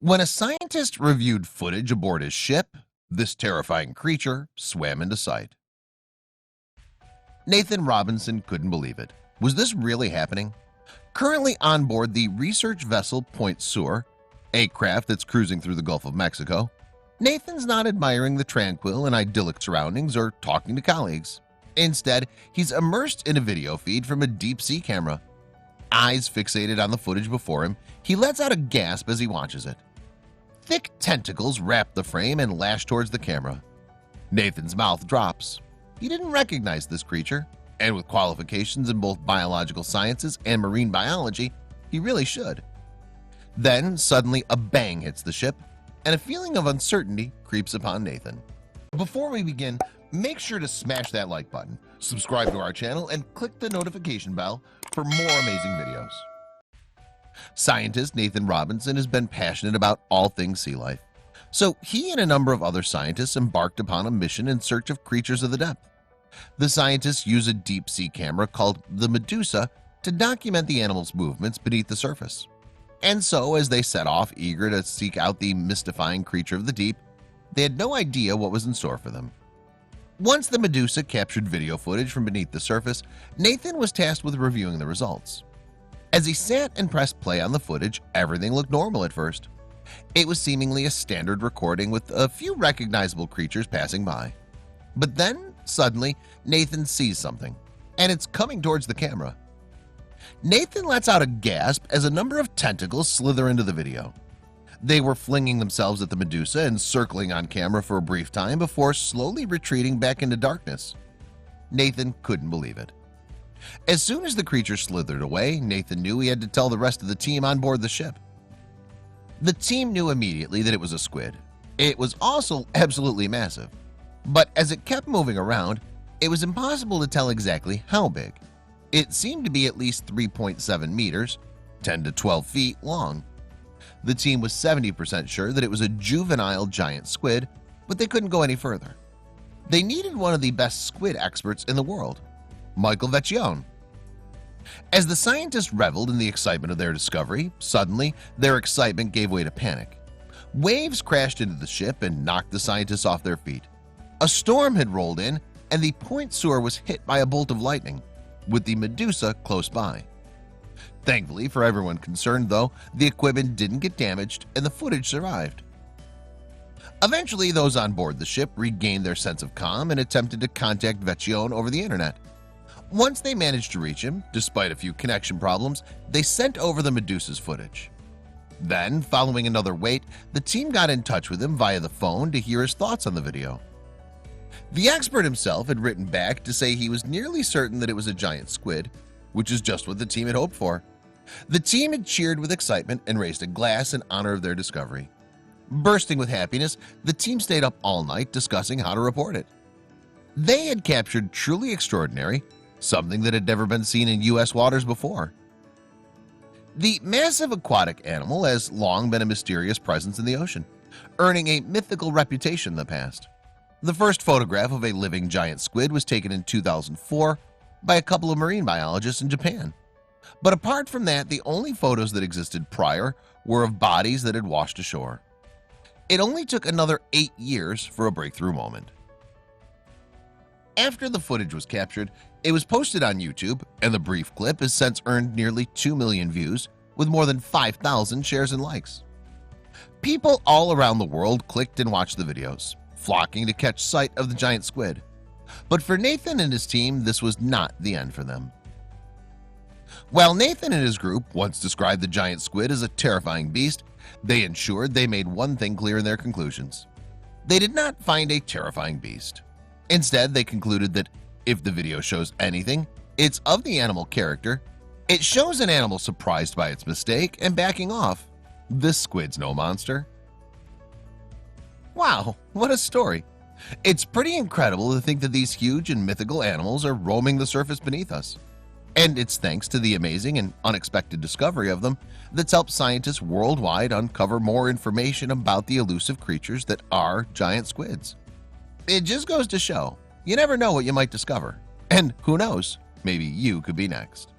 When a scientist reviewed footage aboard his ship, this terrifying creature swam into sight. Nathan Robinson couldn't believe it. Was this really happening? Currently on board the research vessel Point Sur, a craft that's cruising through the Gulf of Mexico, Nathan's not admiring the tranquil and idyllic surroundings or talking to colleagues. Instead, he's immersed in a video feed from a deep-sea camera. Eyes fixated on the footage before him, he lets out a gasp as he watches it. Thick tentacles wrap the frame and lash towards the camera. Nathan's mouth drops. He didn't recognize this creature, and with qualifications in both biological sciences and marine biology, he really should. Then, suddenly, a bang hits the ship, and a feeling of uncertainty creeps upon Nathan. Before we begin, make sure to smash that like button, subscribe to our channel, and click the notification bell for more amazing videos. Scientist Nathan Robinson has been passionate about all things sea life, so he and a number of other scientists embarked upon a mission in search of creatures of the depth. The scientists use a deep-sea camera called the Medusa to document the animal's movements beneath the surface. And so, as they set off eager to seek out the mystifying creature of the deep, they had no idea what was in store for them. Once the Medusa captured video footage from beneath the surface, Nathan was tasked with reviewing the results. As he sat and pressed play on the footage, everything looked normal at first. It was seemingly a standard recording with a few recognizable creatures passing by. But then, suddenly, Nathan sees something, and it's coming towards the camera. Nathan lets out a gasp as a number of tentacles slither into the video. They were flinging themselves at the Medusa and circling on camera for a brief time before slowly retreating back into darkness. Nathan couldn't believe it. As soon as the creature slithered away, Nathan knew he had to tell the rest of the team on board the ship. The team knew immediately that it was a squid. It was also absolutely massive. But as it kept moving around, it was impossible to tell exactly how big. It seemed to be at least 3.7 meters, 10 to 12 feet long. The team was 70% sure that it was a juvenile giant squid, but they couldn't go any further. They needed one of the best squid experts in the world, Michael Vecchione. As the scientists reveled in the excitement of their discovery, suddenly their excitement gave way to panic. Waves crashed into the ship and knocked the scientists off their feet. A storm had rolled in, and the Point Sur was hit by a bolt of lightning, with the Medusa close by. Thankfully for everyone concerned, though, the equipment didn't get damaged and the footage survived. Eventually, those on board the ship regained their sense of calm and attempted to contact Vecchione over the internet. Once they managed to reach him, despite a few connection problems, they sent over the Medusa's footage. Then, following another wait, the team got in touch with him via the phone to hear his thoughts on the video. The expert himself had written back to say he was nearly certain that it was a giant squid, which is just what the team had hoped for. The team had cheered with excitement and raised a glass in honor of their discovery. Bursting with happiness, the team stayed up all night discussing how to report it. They had captured truly extraordinary, something that had never been seen in U.S. waters before. The massive aquatic animal has long been a mysterious presence in the ocean, earning a mythical reputation in the past. The first photograph of a living giant squid was taken in 2004 by a couple of marine biologists in Japan. But apart from that, the only photos that existed prior were of bodies that had washed ashore. It only took another 8 years for a breakthrough moment. After the footage was captured, it was posted on YouTube, and the brief clip has since earned nearly 2 million views with more than 5,000 shares and likes. People all around the world clicked and watched the videos, flocking to catch sight of the giant squid. But for Nathan and his team, this was not the end for them. While Nathan and his group once described the giant squid as a terrifying beast, they ensured they made one thing clear in their conclusions. They did not find a terrifying beast. Instead, they concluded that if the video shows anything, it's of the animal character. It shows an animal surprised by its mistake and backing off. This squid's no monster. Wow, what a story. It's pretty incredible to think that these huge and mythical animals are roaming the surface beneath us. And it's thanks to the amazing and unexpected discovery of them that's helped scientists worldwide uncover more information about the elusive creatures that are giant squids. It just goes to show, you never know what you might discover. And who knows, maybe you could be next.